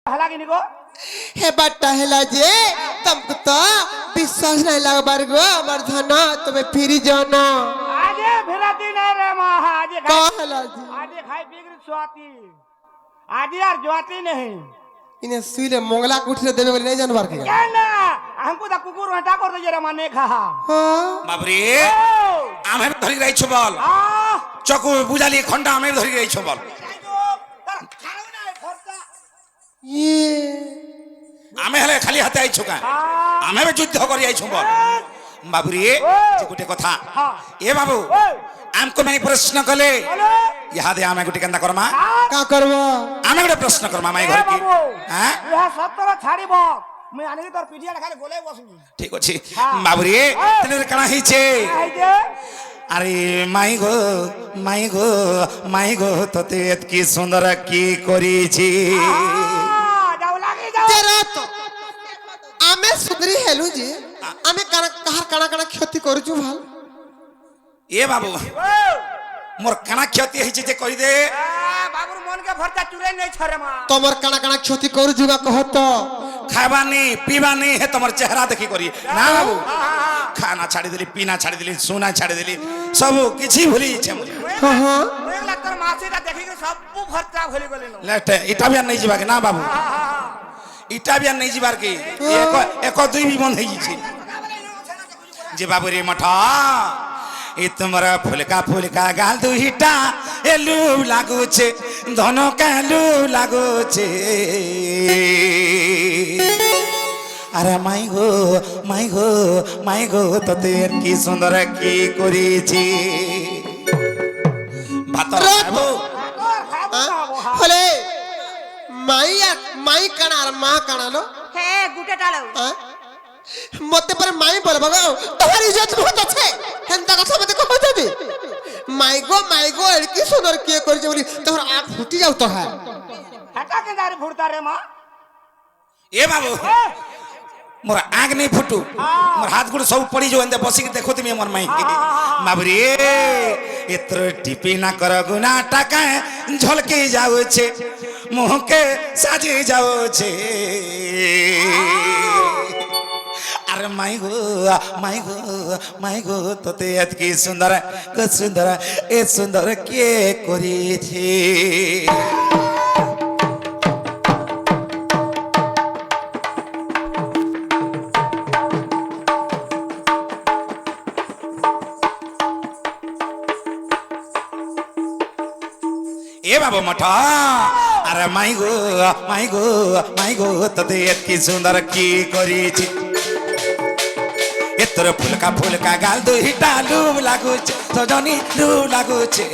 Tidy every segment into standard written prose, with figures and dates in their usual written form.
हला कि निको हे बट्टा हेला जे तुमको तो विश्वास नहीं लगबार गो अमर धन तुम्हें फिरी जाना आजे फिरती नहीं रे मां आजे का हेला जी आजे खाई बिगड़ स्वाती आजे यार जोती नहीं इन्हें सुईले मंगला कुठले देवे बोले नहीं जानबार के क्या ना हमको तो कुकुर हटा कर दे रे माने खा हां बाबरे आमे धरि रही छु बल चकु बुझाली खंडा आमे धरि रही छु बल ये आमे हले खाली हाते आई छुका आमे बे युद्ध करी आई छु बल बाबरे जे गुटे कथा ए बाबू हमको मैं प्रश्न कले याद आमे गुटे केंदा करमा का करबो आमे गुटे प्रश्न करमा माई घर की हां यह सब तरह छाड़ीबो मैं आने तोर पिटिया खाली बोले बसनी ठीक अछि बाबरे तने कणा ही छे अरे माई गो तते एतकी सुंदर की करी छी जाऊ लागी जाऊ तेरा तो आमे सुंदरी हेलु जी आमे काना क्षति करू छु भाल ए बाबू मोर काना क्षति हिचे जे कहि दे बाबूर मन के भरता चुरे नहीं छरे मां तमर काना क्षति करू जुगा कहत खाबानी पीबानी है तमर चेहरा देखि करी ना बाबू खाना छाड़ी देली पीना छाड़ी देली सोना छाड़ी देली सब किछि भूली छे मुझे हां हां एक लाख तर मासीटा देखि के सब भरता भूली गेले नो लेट इटा भी नहीं जीवा के ना बाबू इटा भी नहीं जीवार के एक दुई भी बंद होई छी जे बाबू रे मठा ए तुम्हारा फुलका गाल दुहिटा एलू लागू छे धन कहलू लागू छे अरे माई गो तते की सुंदर की करी छी भात खाबो हले माई काना और मां काना लो हे गुटे टाळो मते पर माई बोल बगाओ तुम्हारी इज्जत बहुत अच्छे हेंता कथा मते को देबी माई गो एड़की सुंदर के कर जे बोली तोहर आंख फूटी जाऊ तो है हटा के दारी फुटता रे मां ए बाबू मोर आग नहीं फुटू मोर हाथ गुड़ सब पड़ी जो अंदर बसी के देखो तुम मोर माई बाबरे एत्र टिपी ना कर गुना टाका झलके जाओ छे मुंह के साजे जाओ छे अरे माई गो तते एतकी सुंदर ए सुंदर के करी छे ए बाबू मठा अरे माई गो तते एतकी सुंदर की करी छी एतर फुलका गाल दुहिटा लूब लागू छे सजनी लूब लागू छे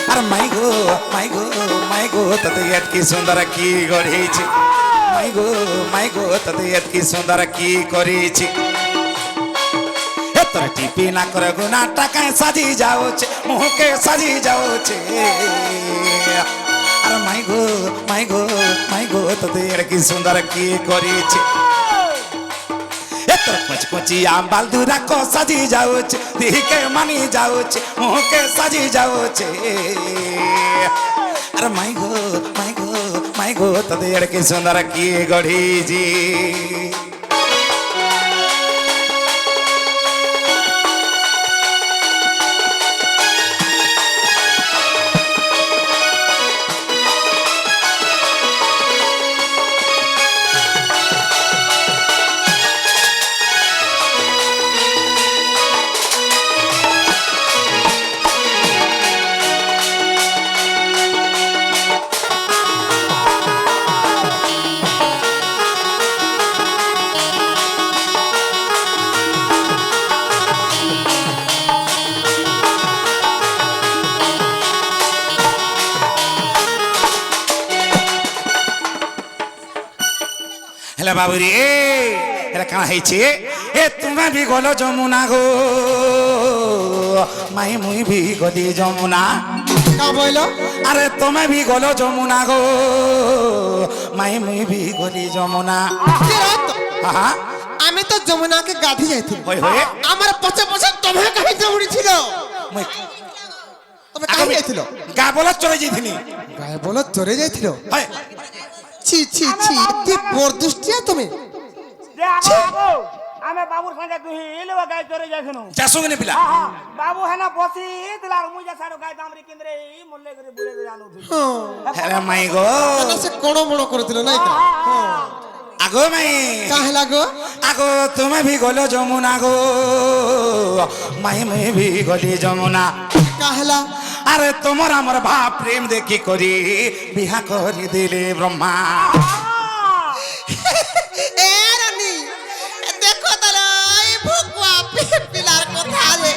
अरे माई गो तते एतकी सुंदर की गढ़ी छी माई गो तते एतकी सुंदर की करी छी तोर टिपी ना कर गुना टाका साजी जाओ छे मुंह के साजी जाओ छे अरे माई गो तो देर की सुंदर की करी छे ए तोर कुची आम बाल दूरा को साजी जाओ छे देह के मानी जाओ छे मुंह के साजी जाओ छे अरे माई गो तो देर की सुंदर की गढ़ी जी बाबू रे एरा कहाँ है छे ए तुम्हें भी गलो जमुना गो माई मुई भी गली जमुना का बोलो अरे तुम्हें भी गलो जमुना गो माई मुई भी गली जमुना हां আমি তো যমুনাকে গাধি যাইছিল होय होय আমার পছে পছে তুমি কাহি দৌড়ি ছিল তুমি কাহি যাইছিল গা বলা চলে যাইছিনি গায়ে বলো চলে যাইছিল হয় ছি ছি ছি এতে বরদুষ্টিয়া তুমি যে আগো আমি বাবুর সঙ্গে দুই ইলো গাই চরে যাইছিনু চাষো নে পিলা বাবু হেনা বসি দিলার মুই যা সাড়ো গাই দামরি কেন্দ্রে এই মল্লে করে বুলে করে আনো ধুই হ্যাঁ মাই গো না সে কোণ মোণ করেছিল নাই কা আগো মাই কাহে লাগো আগো তুমি ভি গলো যমুনা গো মাই মুই ভি গলি যমুনা কাহেলা আরে তোমার আমার ভাব প্রেম দেখি করি বিহা করি দিলে ব্রহ্মা এ রানী দেখো তারা এই ভুকুয়া পিলার কথা রে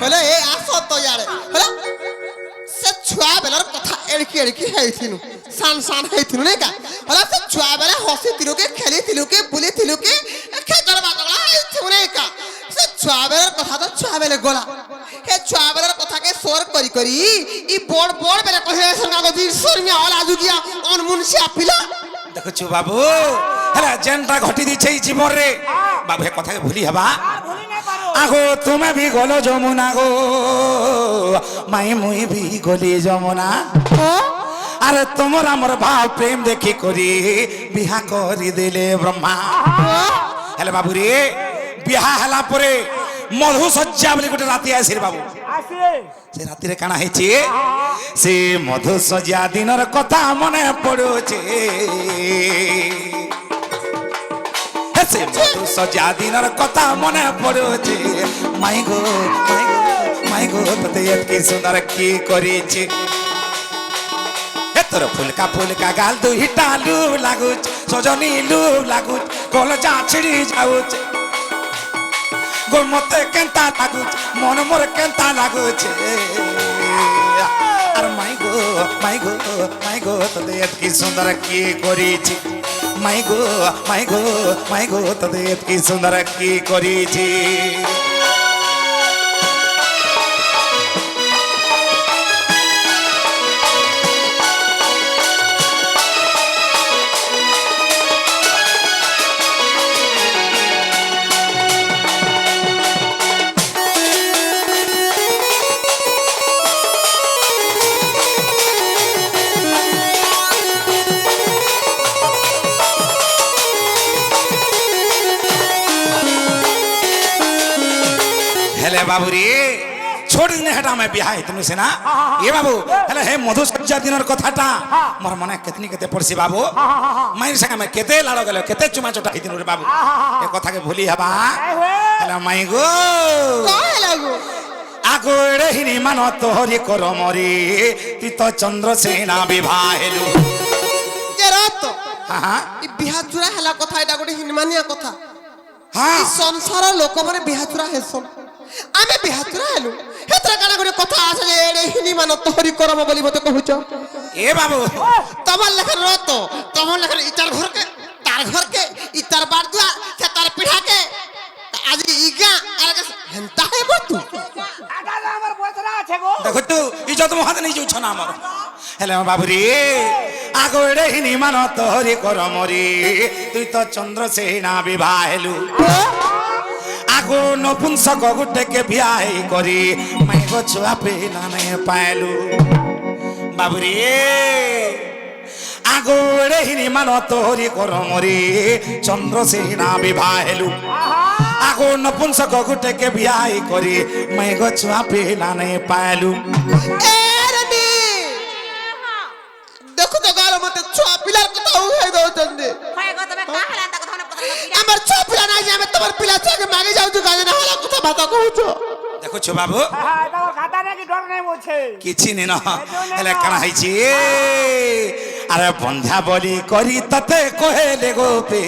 বলে এ আসো তো ইয়ারে বলে সে ছুয়া বেলার কথা এড়কি এড়কি হেইছিনু সান সান হেইছিনু নাই কা বলে সে ছুয়া বেলা হসি তিলুকে খেলি তিলুকে বুলি তিলুকে খেজর বাগলা হেইছিনু নাই কা সে ছুয়া বেলার কথা তো ছুয়া বেলে গলা হে ছুয়া বেলার কথাকে সোর করি করি ই বড় বড় বেলা কহে সঙ্গা গদি সরমিয়া ওলা জুগিয়া অন মুনসিয়া পিলা দেখুছু বাবু হ্যাঁ যেনটা ঘটি দিছে এই জীবন রে বাবু এ কথাকে ভুলি হবা ভুলি নাই পারো আগো তুমি ভি গলো যমুনা গো মাই মুই ভি গলি যমুনা আরে তোমার আমার ভাব প্রেম দেখি করি বিহা করি দিলে ব্রহ্মা হেলে বাবু রে বিহা হেলা পরে মধু সজ্জা বলে গোটে রাতি আসির বাবু আসে সে রাতিরে কানা হয়েছে সে মধু সজ্জা দিনর কথা মনে পড়ুছে সে মধু সজ্জা দিনর কথা মনে পড়ুছে মাই গো মাই গো মাই গো তোতে এতকি সুন্দর কি করেছে তোর ফুলকা ফুলকা গাল দুইটা লু লাগুছ সজনী লু লাগুছ কলজা ছিড়ি যাউছ গো মতে কেনতা লাগুছ মন মোর কেনতা লাগুছে আর মাই গো মাই গো মাই গো তোতে এতকি সুন্দর কি করেছে মাই গো মাই গো মাই গো তোতে এতকি সুন্দর কি করেছে हेले बाबू रे छोड़ दिने हटा मैं बिहाय तुम से ना ये बाबू हेले हे मधु सज्जा दिनर कथाटा मोर मने केतनी केते पड़सी बाबू माइर संगे मैं केते लाड़ो गेलो केते चुमा चोटा हिदिन रे बाबू ए कथा के भूली हबा हेले माई गो কাহে লাগো আগো रे हिनी मानो तोहरी कर मरी ती तो चंद्रसेना विवाहेलु যে রাত हां ই বিহাচুরা হেলা কথা এটা গোটে হিনমানিয়া কথা हां ই সংসার লোক মানে বিহাচুরা হেসন আমি বিহাচুরা হেলু হেতরা কানা গোটে কথা আছে যে এড়ে হিনি মান তোহরি করম বলি মতে কহুছ ए बाबू তোমার লেখার রত তোমার লেখার ইটার ঘরকে তার ঘরকে ইটার বার দুয়া সে তার পিঠাকে আজ ইগা আরে হেনতা হে বতু আগালে আমার বছরা আছে গো देखो तू इज्जत मुहात नहीं जो छना हमर हेले बाबू रे आगो रे हिनी मान तोहरी कर मरी तुई तो चंद्रसेना विवाहेलु आगो नपुंसक गुटे के बियाह करी मैं गो छुआ पे नाने पाएलु बाबू रे आगो रे हिनी मान तोहरी कर मरी चंद्रसेना विवाहेलु आगो नपुंसक गुटे के बियाह करी मैं गो छुआ पे नाने पाएलु এরনি দেখো তো গাল মতে ছোয়া পিলার কথা উঠাই দউছন্দি হয় গো তবে কাহলা তা কথা না কথা আমার ছোয়া পিলা নাই যে আমি তোমার পিলা থেকে মাগে যাউছো কাজে না হলা কথা ভাতা কহুছো देखो छु बाबू হ্যাঁ তোমার খাতা নাকি ডর নাই বলছে किछि नि न हेले काना हैछि अरे बंधा बोली करी तते कहेले गोपे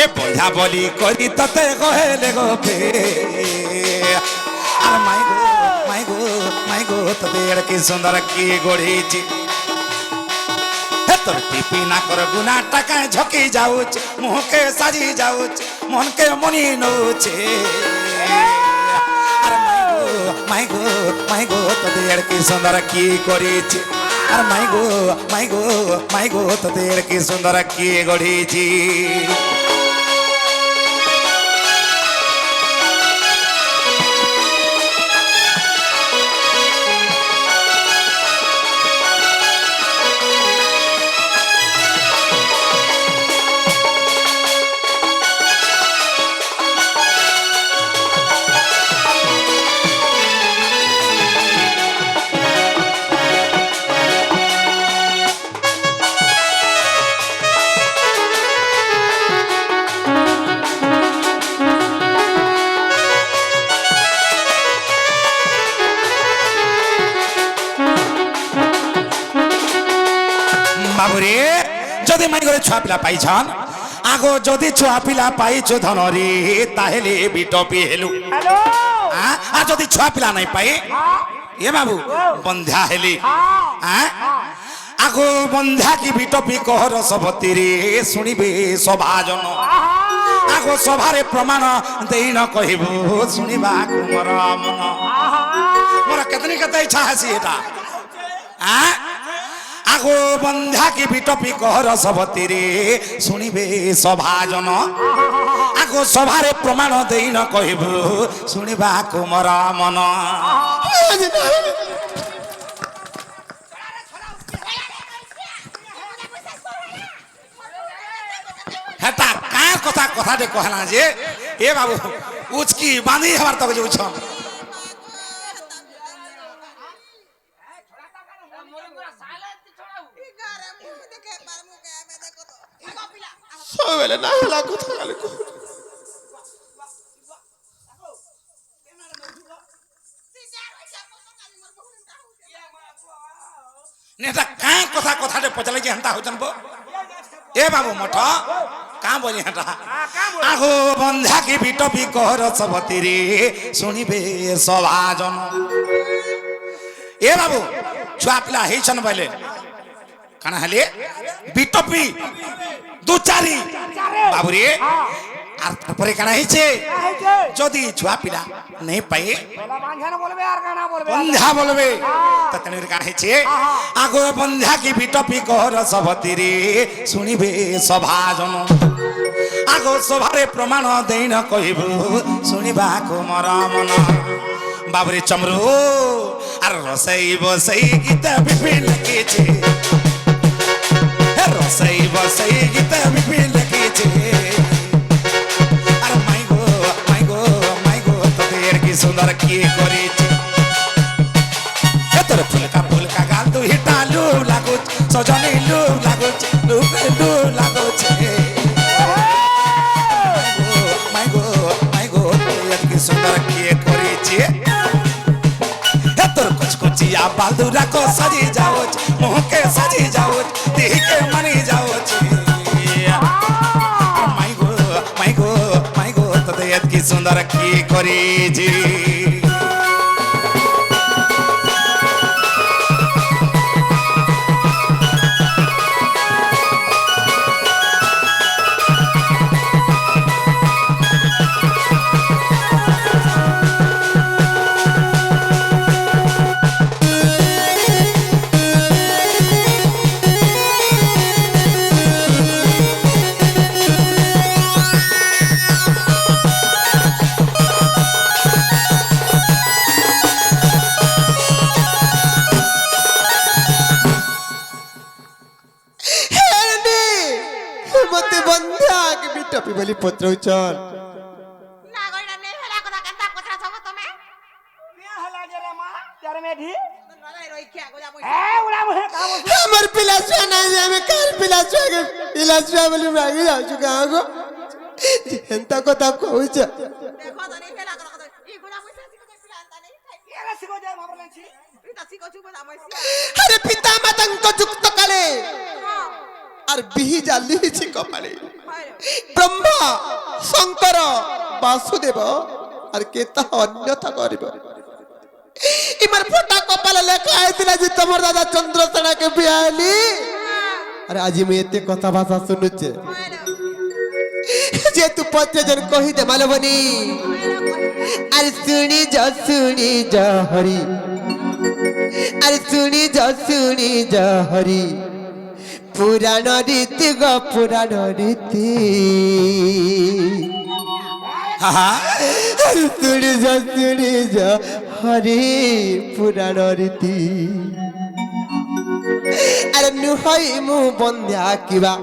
ए बंधा बोली करी तते कहेले गोपे अरे माई गो तते एड़की सुंदर की गोड़ीछि हे तोर टिपी ना कर गुना टाका झकी जाउछ मुह के साजी जाउछ मन के मनी नउछे माई गो तते एड़की सुंदर की करेछि अरे माई गो तते एड़की सुंदर की गढ़ीछि বাবুরে যদি মাই ঘরে ছুয়া পিলা পাইছন আগো যদি ছুয়া পিলা পাইছ ধনরে তাহলে বিটপি হেলু হ্যালো আর যদি ছুয়া পিলা নাই পাই এ বাবু বন্ধা হেলি আগো বন্ধা কি বিটপি কহর সবতিরে শুনিবে সভাজন আগো সভারে প্রমাণ দেই ন কহিবু শুনিবা কুমর মন মোর কেতনি কেতে ইচ্ছা হাসি এটা আগো বন্ধা কি বিটপি কহর সবতিরে শুনিবে সভাজন আগো সভারে প্রমাণ দেই ন কহিবু শুনিবা কুমর মন হেটা কার কথা কথাতে কহলা যে এ বাবু উচকি বাঁধি হবার তক যাউছন ସବୁବେଳେ ନା ହେଲା କଥା ଖାଲି କହୁ। নেটা কা কথা কথাতে পচালে যে হেনতা হইছন বো এ বাবু মঠ কা বলি হেটা আগো বন্ধা কি বিটপি কহর সবতিরে শুনিবে সভাজন এ বাবু ছুয়া পিলা হেইছন বলে কানা হলে বিটপি দু চারি বাবুরে আর তারপরে কানা হইছে যদি ছুয়া পিলা নেই পাই বলবে আর কানা বলবে বন্ধা বলবে ততনের কানা হইছে আগো বন্ধা কি বিটপি কহর সবতিরে শুনিবে সভাজন আগো সভারে প্রমাণ দেই ন কহিবু শুনিবা কুমর মন বাবুরে চমরু আর রসই বসই গীত বিপি লিখেছে রসই বসই গীত বিপি লিখেছে আর মাই গো তোদের কি সুন্দর কি করেছে তোর ফুলকা গাল তু হিটালু লাগুছ সজনে লু লাগুছ লু লাগুছ মাই গো তোদের কি সুন্দর কি করেছে তোর কুচকুচিয়া বালদুরা को सजी जाओ मुँह के सजी जाओ देह के मनी जाओ माई गो तो देत की सुंदर की करी जी মতে বন্ধা কি বিটপি বলি পত্র চল না গইনা নেই হেলা কথা কেনতা কথা সব তুমি কে হলা যে রে মা তার মেঢি রাই রই খিয়া গজা বই এ উড়া মুহে কাম আমার পিলা ছুয়া নাই যে আমি কার পিলা ছুয়া বলি রাগি যাচ্ছু কাগো হেনতা কথা কইছ দেখো তো নেই হেলা কথা ই গুলা পয়সা সিকো পিলা আনতা নেই এরা সিগো যায় ভাবলেছি এটা সিকো চুব না মই আরে পিতা মাতাঙ্ক যুক্ত কালে আর বিহি জালিছি কপালে ব্রহ্মা শঙ্কর বাসুদেব আর কে তাহা অন্যথা করিব ইমার ফোটা কপালে লেখা হয়েছিল যে তোমার দাদা চন্দ্রসেনাকে বিয়ালি আরে আজি মু এতে কথা ভাষা শুনুছে যে তু পত্রে জন কহি দে মালবনি আরে শুনি যা হরি আরে শুনি যা হরি পুরাণ রীতি গো পুরাণ রীতি শুনি যা হরি পুরাণ রীতি আরে নুহই মু বন্ধা কিবা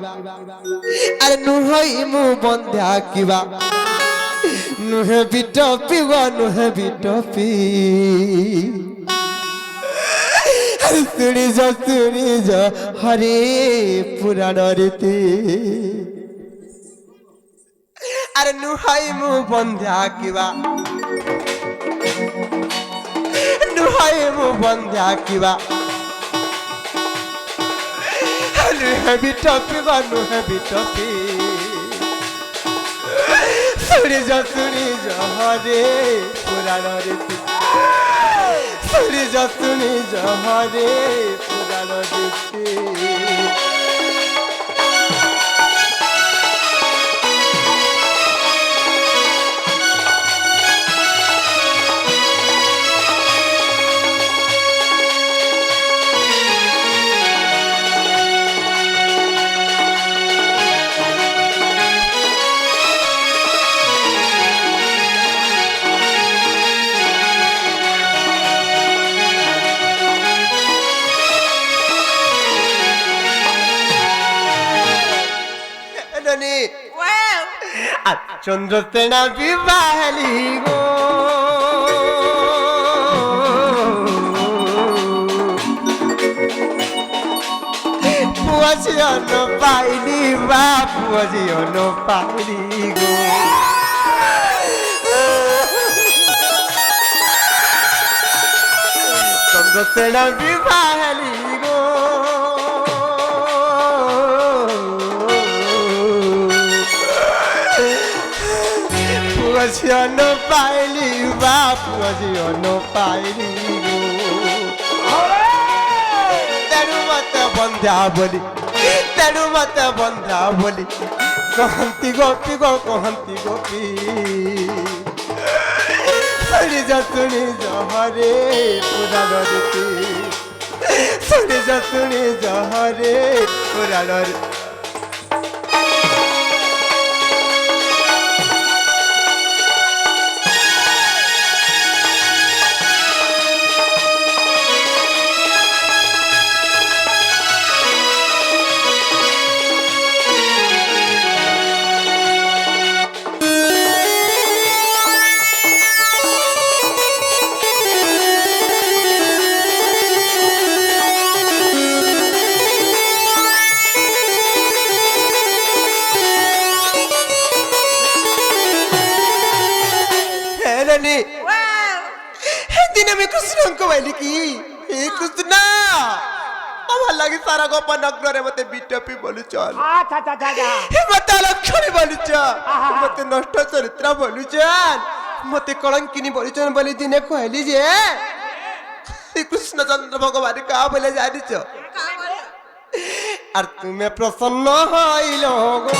আরে নুহই মু বন্ধা কিবা নুহে বিটপি গো নুহে বিটপি শুনি যা হরে পুরাণ রীতি আরে নুহাই মু বন্ধা কিবা নুহাই মু বন্ধা কিবা হেভি টপি বানু হেভি টপি শুনি যা হরে পুরাণ রীতি শুনি যা হরে পুরাণ রীতি Wow! চন্দ্রসেনা বিবাহলি গো পুয়াজিয়ন পাইলি বা পুয়াজিয়ন পাইলি গো চন্দ্রসেনা বিবাহলি গো পুয়াজিয়ন পাইলি বা পুয়াজিয়ন পাইলি গো তেরু মতে বন্ধা বলি তেরু মতে বন্ধা বলি কহন্তি গোপী গো কহন্তি গোপী শুনি যা হরে পুরাণ রীতি শুনি যা হরে পুরাণ রীতি Wow! দিন আমি কৃষ্ণঙ্ক বাইলি কি হে কৃষ্ণ আমার লাগে সারা গোপা নগ্নরে মতে বিটপি বলুছ আচ্ছা আচ্ছা আচ্ছা মতে লক্ষণী বলুছ মতে নষ্ট চরিত্র বলুছ মতে কলঙ্কিনী বলুছ বলি দিনে কহিলি যে কৃষ্ণচন্দ্র ভগবান কা বলে জানিছ আর তুমি প্রসন্ন হইল গো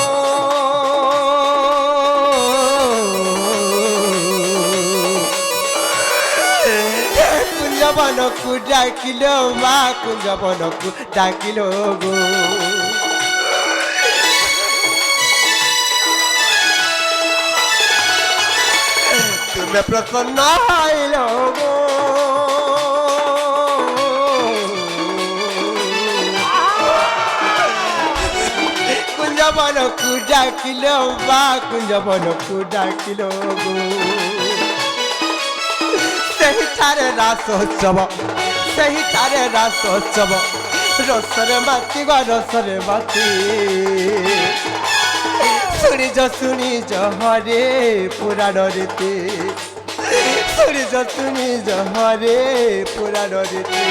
কুঞ্জবনকু ডাকিল মা কুঞ্জবনকু ডাকিল গো তুমি প্রসন্ন হইল গো কুঞ্জবনকু ডাকিল মা কুঞ্জবনকু ডাকিল গো সেহিঠারে রাসোৎসব সেহিঠারে রাসোৎসব রসরে মাতি গো রসরে মাতি শুনি হরে পুরাণ রীতি শুনি হরে পুরাণ রীতি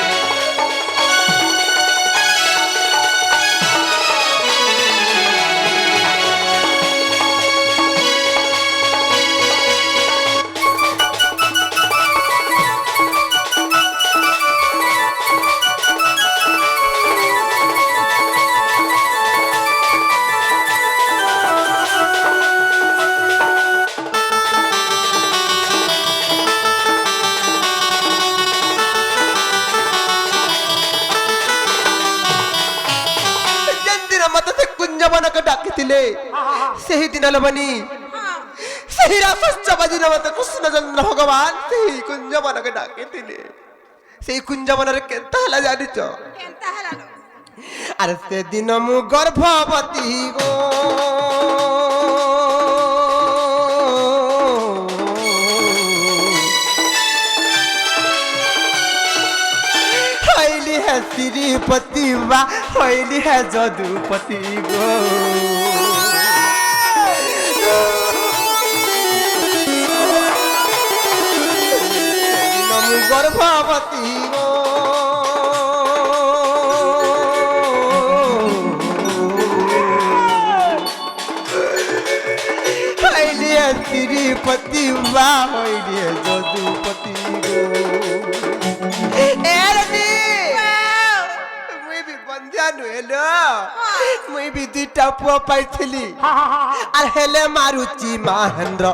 কুঞ্জবনকে ডাকিଥିଲେ সেই দিন লবণী সেই রাসোৎসব দিন মতে কৃষ্ণচন্দ্র ভগবান সেই কুঞ্জবনকে ডাকিଥିଲେ সেই কুঞ্জবনের কেন্তা হলা জানিছ আর সেদিন মু গর্ভবতী গো হইলি হে শ্রীপতি বা হইলি হে যদুপতি গো মু গর্ভবতী গো শ্রীপতি বা হইলে যদুপতি গো এরনি মুই বি বন্ধা নুহেল মুই বি দুইটা পুয়া পাইছিলি আর হেলে মারুচি মহেন্দ্র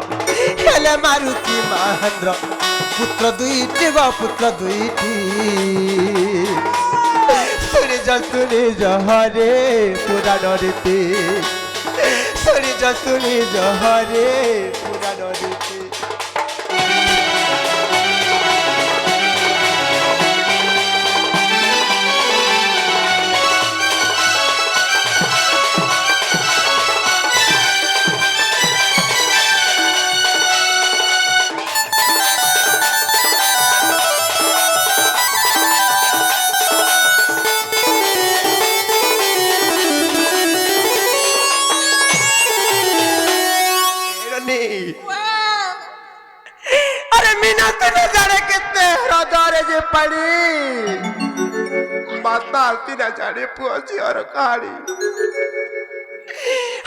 পুত্র দুইটি গো পুত্র দুইটি শুনি জহরে পুরাণ রীতি শুনি জহরে পুরাণ রীতি अरे मीना तो न जाने कितने हजारे जे पड़ी माता आती न जाने पहुंची और कहानी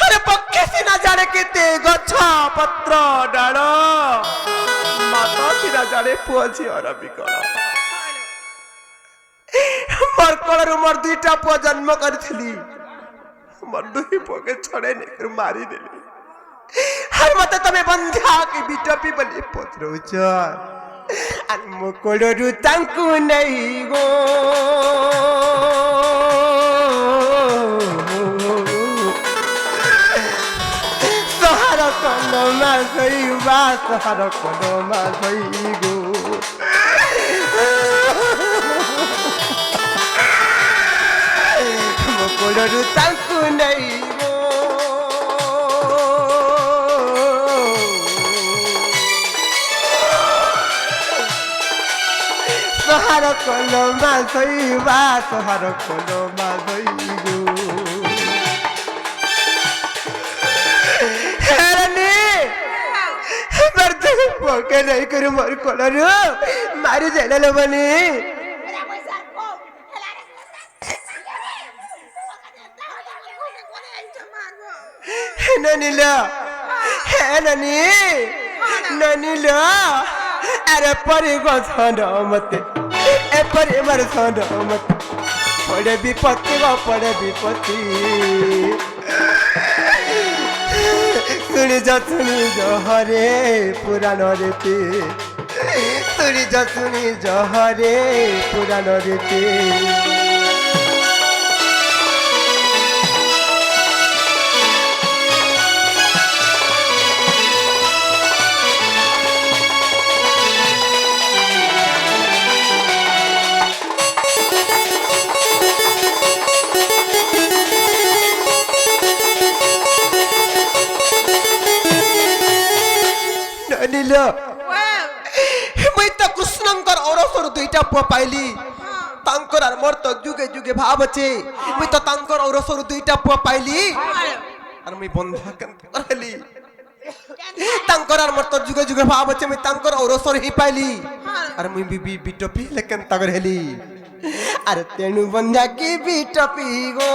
अरे पक्के सी न जाने कितने गच्छा पत्र डालो माता आती न जाने पहुंची और बिकड़ा मोर कोलर मोर दुईटा पुआ जन्म करथिली मोर दुई पुआ छड़े नहीं मारी देली हर मत तमे बंध्या की बिटपी बली पत्रौच अन मुकोडरु तांकु नहीं गो सहार कनमा गइबा सहार कनमा गइ गो मुकोडरु तांकु नहीं सहार कलमा सैबा सहार कलमा सैगो हेरनी मरते पके नहीं करू मोर कलर मारी जाने लो बनी ननीला ननीला अरे परी गछन मते ए परी मर सन मते पड़े विपत्ति गो पड़े विपत्ति सुनी जो हरे पुराण रीति सुनी जो हरे पुराण रीति नीला मैं तो कृष्णंकर औरसर दुईटा पुआ पाइली तांकर आर मोर तो जुगे जुगे भाव छे मैं तो तांकर औरसर दुईटा पुआ पाइली आर मैं बंधा केनते करली तांकर आर मोर तो जुगे जुगे भाव छे मैं तांकर औरसर ही पाइली आर मैं बीबी बिटपी लेकिन तगर हेली आर तेनु बंधा की बिटपी गो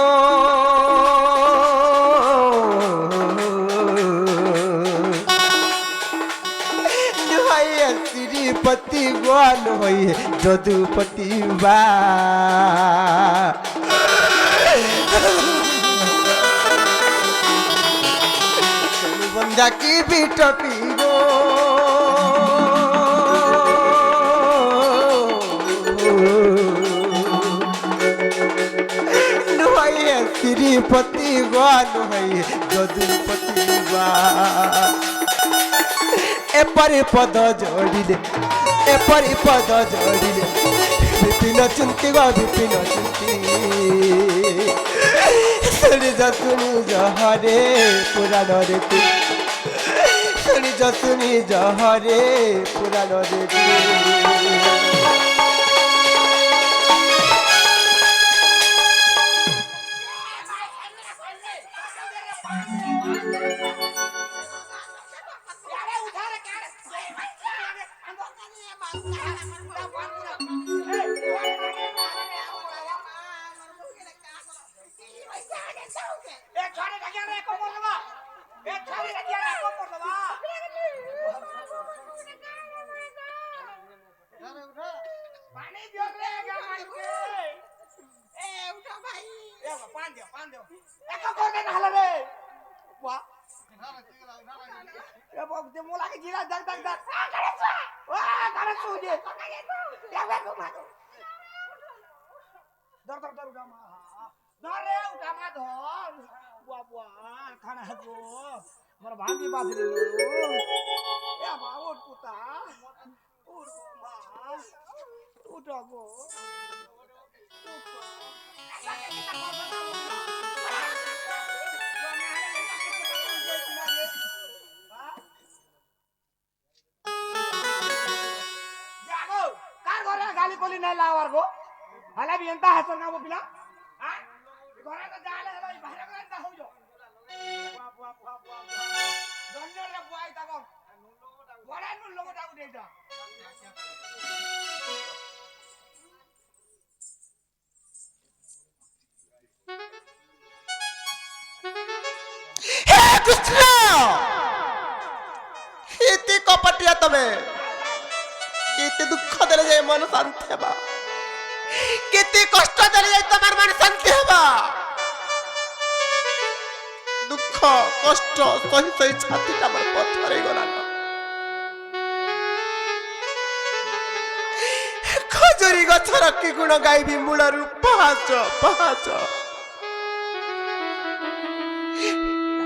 श्रीपति गोन होई जदुपति बा बंदा की बिटपी गो श्रीपति गोन होई जदुपति बा एपरी पद जोड़िले विपिन चिंती गो विपिन चिंती सुनी जहरे पुराण रीति सुनी जहरे पुराण रीति পান দিও এক করে না রে ওয়া এ বাপ দে মোলাকে জিরা দাগ দাগ দাগ করে সুজে ধর উঠা মা ধর রে উঠা মা ধর বুয়া বুয়া খানা গো মোর ভাঙ্গি বাসরে এ মা ওঠ পুতা উঠ মা উঠ গো गाली कोली नहीं लावार गो हला भी एंता हसर का वो पिला हां घरे तो जाले हला बाहर में एंता हो जो बाप बाप बाप बाप दन्ने रे बुआई ताको बड़ा नु लोगो ताको दे जा हे कृष्ण इति कपटिया तमे केते दुख देले जाय मन शांति हेबा केते कष्ट देले जाय तमार मन शांति हेबा दुख कष्ट सही सही छाती तमार पथरे गला खजूरी गछर की गुण गाइबी मूलरु पहाच पहाच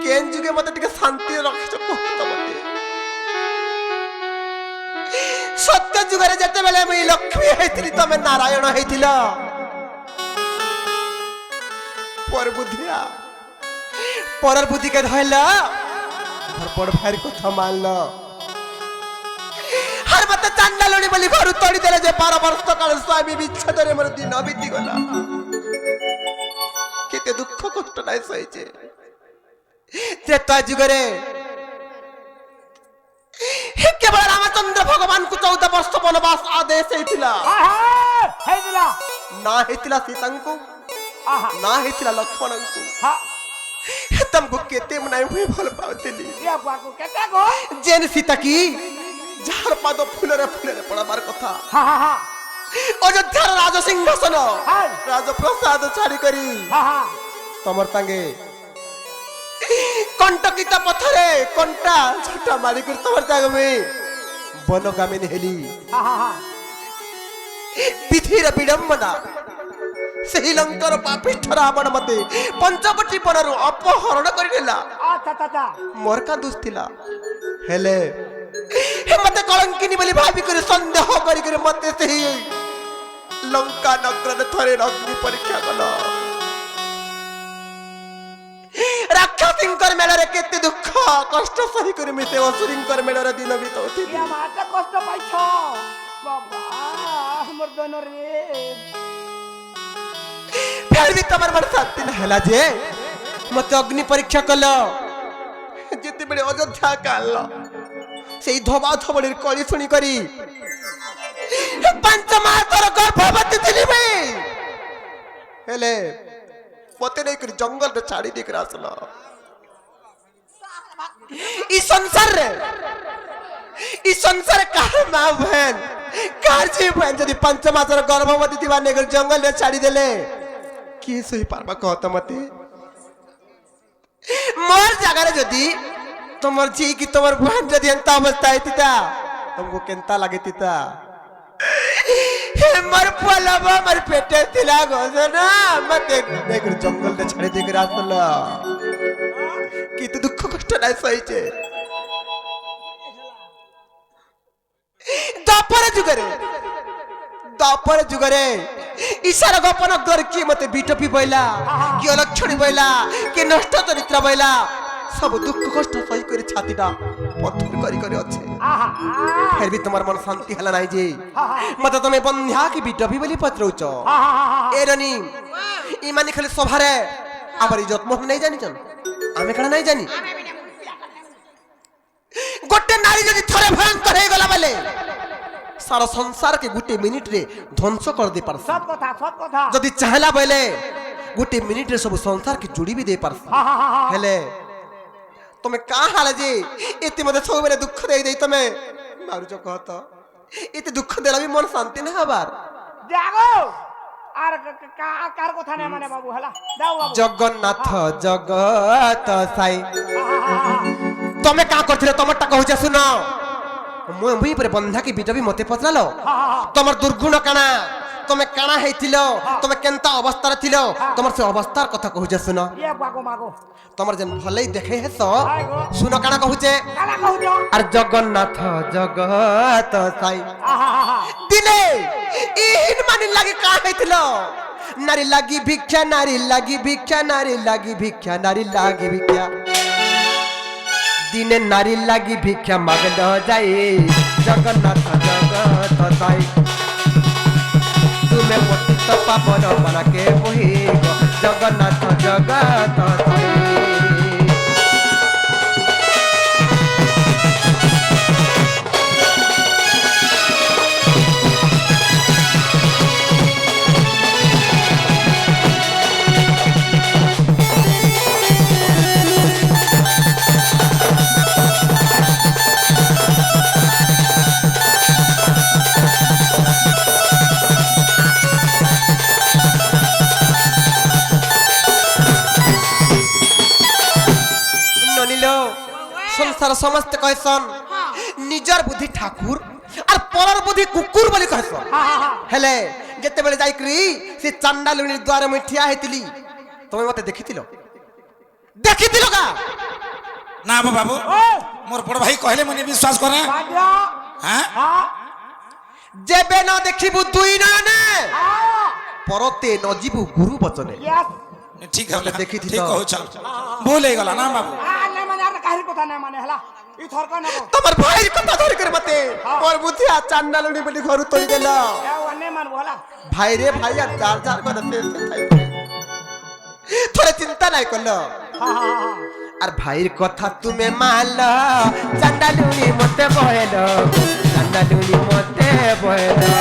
केन जुगे मते टिके शांति रखिछ कहत मते सत्य जुगरे जते बेले मैं लक्ष्मी हेतिली तमे नारायण हेतिला पर बुद्धिया परर बुद्धि के धइला घर बड़ भाई कथा मानला हर मते चांदा लोनी बोली घर तोड़ी देले जे 12 वर्ष काल स्वामी विच्छेद रे मोर दिन बीती गला केते दुख कष्ट नाय सहिचे त्रेता जुगरे केवल रामचंद्र भगवान को 14 वर्ष वनवास आदेश हेतिला हेतिला ना हेतिला सीता को ना हेतिला लक्ष्मण को हां तुमको केते मनाई हुई भल पावतेली या बाको केते गो जेन सीता की झार पाद फुलरे पड़ाबार कथा हां हां हां अयोध्यार राज सिंहासन राज प्रसाद छाड़ी करी हां हां तमर तांगे कंटकित पथरे कंटा छोटा मारी कर तमर जाग में बनगामिनी हेली हां हां हां विधिर विडंबना सही लंकर पापिष्ठ रावण मते पंचवटी पनरु अपहरण करिला अच्छा अच्छा मोर का दुख थिला हेले हे मते कलंकिनी बोली भाबी कर संदेह करी कर मते सही लंका नगर थरे अग्नि परीक्षा कला राक्षसिंकर मेलरे केते दुख कष्ट सही कर मिते असुरिंकर मेलरे दिन बितौती या माता कष्ट पाइछ बाबा हमर दोन रे फिर भी तमर मन शांति न हैला जे मते अग्नि परीक्षा कलो जेते बेले अयोध्या काल सेई धोबा धबड़ीर कली सुनी करी पंच मासर गर्भवती थिली मैं हेले मते नहीं कर जंगल रे छाड़ी देख रासला ई संसार कार मां बहन कार जी बहन जदी पंच मासर गर्भवती थिबा नेगर जंगल रे छाड़ी देले की सही पारबा कहत मते मोर जगह जदी तुमर जी की तुमर बहन जदी अंत अवस्था हेतिता तुमको केंता लागे तिता मर पलबा मर पेटे थिला गोसना मते नेगर जंगल रे छाड़ी देख रासला कित दुख कष्ट नाय सहीचे दापर जुगरे ईशार गोपन कर की मते बीटपी बैला कि अलक्षणी बैला कि नष्ट चरित्र बैला सब दुख कष्ट सही कर छातीटा पत्थर करी करी अच्छे फिर भी तुम्हार मन शांति हला नाही जे मते तमे बंध्या की बीटपी बोली पत्रौच एरनी ई माने खाली सभारे आबार इज्जत मोह नहीं जानी जन आमे कणा नहीं जानी गोटे नारी जदी थरे भयंकर हे गला बेले सारा संसार के गुटे मिनिट रे ध्वंस कर दे पर सब कथा जदी चाहला बेले गुटे मिनिट रे सब संसार के जुड़ी भी दे पर हेले तमे का हाल जे एते मते सब बेले दुख दे दे तमे मारू जो कहत एते दुख देला भी मन शांति न हबार जागो আর কার কথা নাই মানে বাবু হেলা দাও বাবু জগন্নাথ জগত সাই তুমি কা করছিলে তোমারটা কହୁছে শুন মুই পরে বন্ধা কি বিটবি মতে পচরালো তোমার দুর্গুণ কানা তুমি কানা হইছিল তুমি কেনতা অবস্থারে ছিল তোমার সে অবস্থার কথা কହୁছে শুন ইয়ে বাগো মাগো তোমার যেন ভলেই দেখে হেস হাই গো শুন কানা কହୁছে কালা কহুছো আর জগন্নাথ জগত সাই আহা দিলে ইন মানি লাগি কা হইছিল নারী লাগি ভিক্ষা নারী লাগি ভিক্ষা নারী লাগি ভিক্ষা নারী লাগি ভিক্ষা দিনে নারী লাগি ভিক্ষা মাগল যাই জগন্নাথ জগত সাই তুমি পতিত পাবন বলাকে বহি জগন্নাথ জগত সাই संसार समस्त कहसन निजर बुद्धि ठाकुर और परर बुद्धि कुकुर बोली कहसन हेले जते बेले जाई करी से चंडालुनी द्वार में ठिया हेतिली तुम मते देखितिलो का ना बाबू मोर बड़ भाई कहले मने विश्वास करे बाजा हां हां जेबे न देखिबु दुई ना ने परते न जीबु गुरु वचने यस ठीक है देखी थी ठीक तो। हो चल भूल हे गला ना बाबू না মানে আর কাহির কথা না মানে হেলা ই থরক না গো তোমার ভাইয়ের কথা ধরে করে মতে মোর বুদ্ধি আর চান্ডালুনি বলি ঘর তরি দেলা এ ওনে মান বলা ভাই রে ভাই আর যার যার করে थोड़े चिंता नहीं करलो আর ভাইয়ের কথা তুমি মানলো চান্ডালুনি মতে বহেলো চান্ডালুনি মতে বহেলো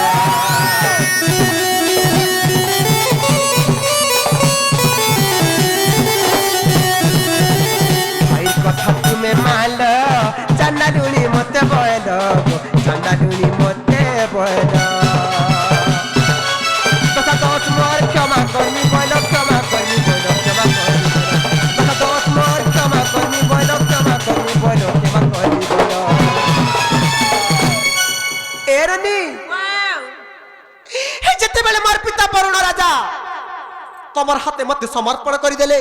ভাইয়ের কথা তুমি মানলো চান্ডালুনি মতে বহেলো চান্ডালুনি মতে বহেলো কথা দশ মোর ক্ষমা করনি বলো ক্ষমা করনি বলো ক্ষমা করনি কথা দশ মোর ক্ষমা করনি বলো ক্ষমা করনি বলো ক্ষমা করনি বলো এরনি হে যেতেবেলে মোর পিতা বরুণ রাজা তোমার হাতে মতে সমর্পণ করি দেলে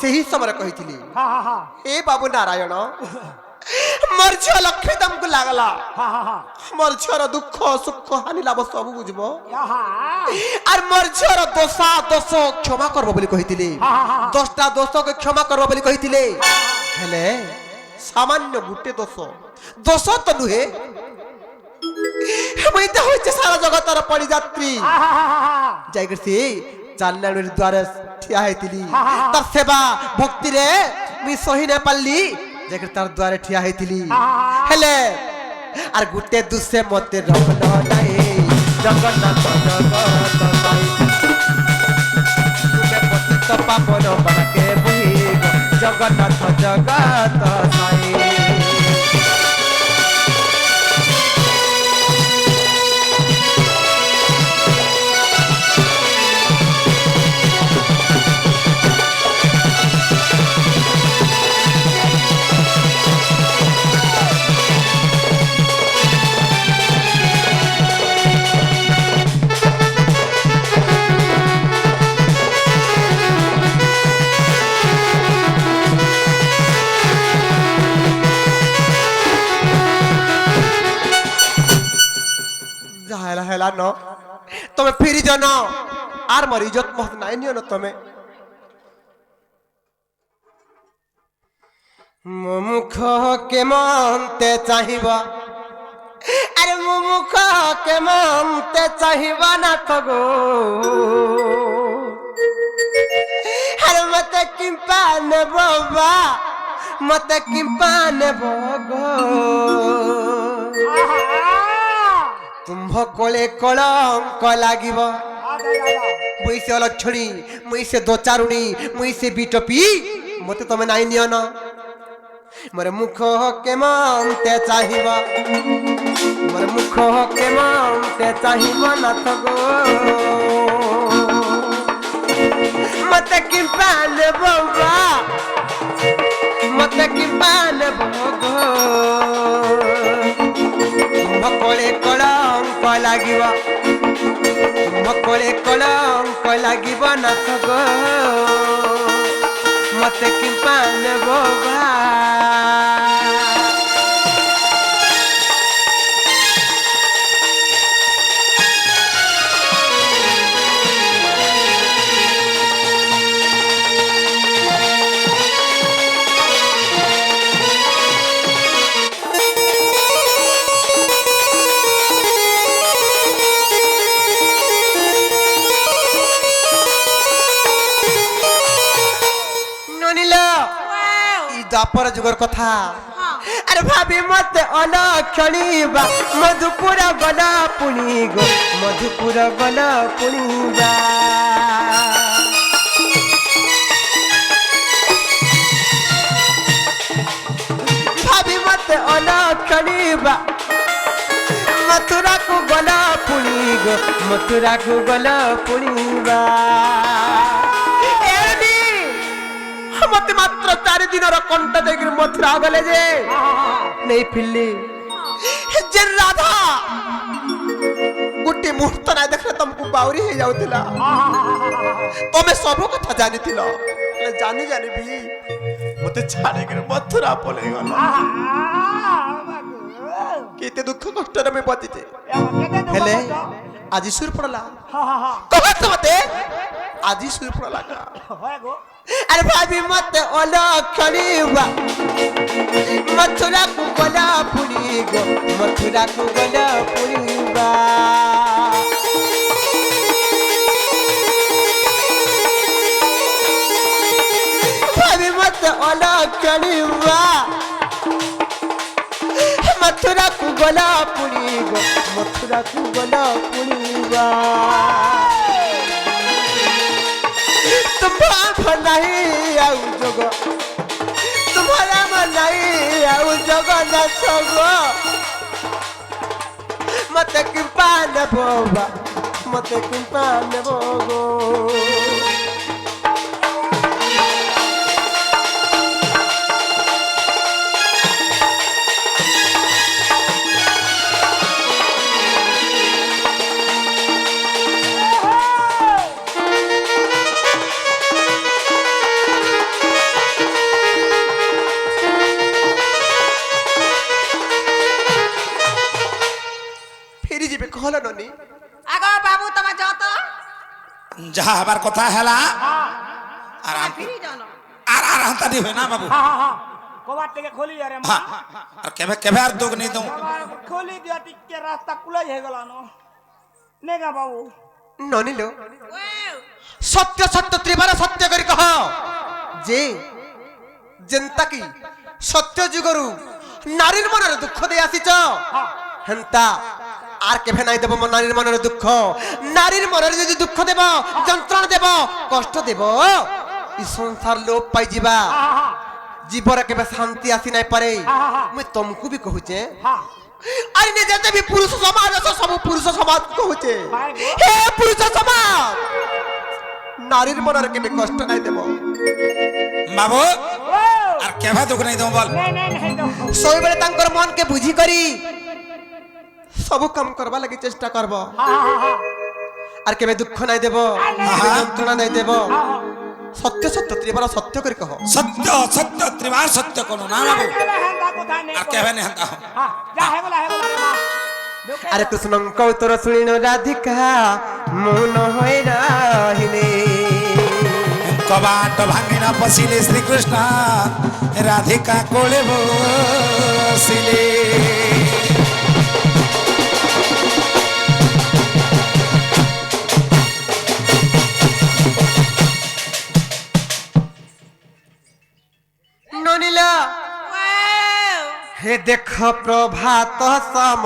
সেই সময় কহিছিলি এ বাবু নারায়ণ মোর ঝিও লক্ষ্মী তমকু লাগলা মোর ঝিওর দুঃখ সুখ হানি লাভ সব বুঝব আর মোর ঝিওর দোষা দোষ ক্ষমা করব বলি কহিছিলি 10টা দোষকে ক্ষমা করব বলি কহিছিলি হেলে সামান্য গুটে দোষ তো নুহে মইতে হইছে সারা জগতর পরিযাত্রী যাই করছি চান্নাড়ির দ্বারে ঠিয়া হইতিলি তার সেবা ভক্তি রে মি সহি না পারলি যাই তার দ্বারে ঠিয়া হইতিলি হেলে আর গুটে দুসে মতে রহলো নাই জগন্নাথ জগত সাই তুমি পতিত পাবন বনকে বহি জগন্নাথ জগত সাই हेला हेला न तमे फिर जन आर मोर इज्जत मत नाइ नियो न तमे मुख के मानते चाहिबा अरे मुख के मानते चाहिबा ना तो गो अरे मते किंपान बाबा मते किंपान भगो तुम्भ कोले कलंक लागिब मुई से अलक्षणी मुई से दोचारुणी मुई से बिटपी मते तमे नाइ नियो न मोर मुख के मानते चाहिबा मोर मुख के मानते चाहिबा ना तो गो मत की पान बाबा मत की पान भोगो मकळे कळंक लागिब मकळे कळंक लागिब नाथ गो मत की पान बाबा द्वापर जुगर कथा अरे भाभी मत अलक्षणीबा मधुपुर गला पुणी गो मधुपुर गला पुणीबा भाभी मत अलक्षणीबा मथुरा को गला पुणी गो मथुरा को गला पुणीबा मत मात्र 4 दिन कंठ देख मथुरा गले जे नहीं फिरली जे राधा गोटे मुहूर्त ना देखले तुमको बाउरी हो जाउतिला तमे सब कथा जानि थिलो जानी जानी भी मते छाड़े के मथुरा पले गला केते दुख कष्ट रे में पतिते हेले आज सुर पड़ला कहत मते आज सुर पड़ला का होय गो अरे भाभी मत अलक्षणीबा मथुरा को गला पुणी गो मथुरा को गला पुणीबा भाभी मत अलक्षणीबा मथुरा को गला पुणी गो मथुरा को गला पुणीबा तुम्हारा नहीं आउ जग तुम्हारा मन नहीं आउ जगन्नाथ गो मत कृपा न बाबा मत कृपा न गो कहला ननी आगो बाबू तमा जा तो जहाँ हमार कथा हैला आराम फिरी जानो आराम तादी है ना बाबू कोबाट के खोली अरे हाँ और केबे केबे आर दुख नहीं दूं खोली दिया टिके रास्ता खुला है गला नो नेगा बाबू ननी लो सत्य सत्य त्रिवार सत्य करी कह जे जनता की सत्य जुगरु नारीर मनर दुख दे आसीच हंता आर केभे नाई देबो नारीर मनर दुख नारीर मनर जदि दुख देबो जंत्रणा देबो कष्ट देबो ई संसार लोप पाई जिबा जीवर केबे शांति आसी नाई पारे मैं तुमको भी कहूचे अरे ने जते भी पुरुष समाज सब पुरुष समाज कहूचे हे पुरुष समाज नारीर मनर केबे कष्ट नाई देबो बाबू आर केभे दुख नहीं दूं बोल नहीं दो सोई बेले तांकर मन के बुझी करी सब काम करबा लगी चेष्टा करबो आर केबे दुख नाई देबो जंत्रणा नाई देबो सत्य सत्य त्रिवार सत्य करी कहो सत्य सत्य त्रिवार सत्य कोनो ना बाबू आर केभे नहीं हंता हां जा है बोला अरे कृष्ण कौतर सुनिनो राधिका मन होय रहिले कबाट भांगिना पसिले श्री कृष्ण राधिका कोले बसिले ननिला हे देख प्रभात सम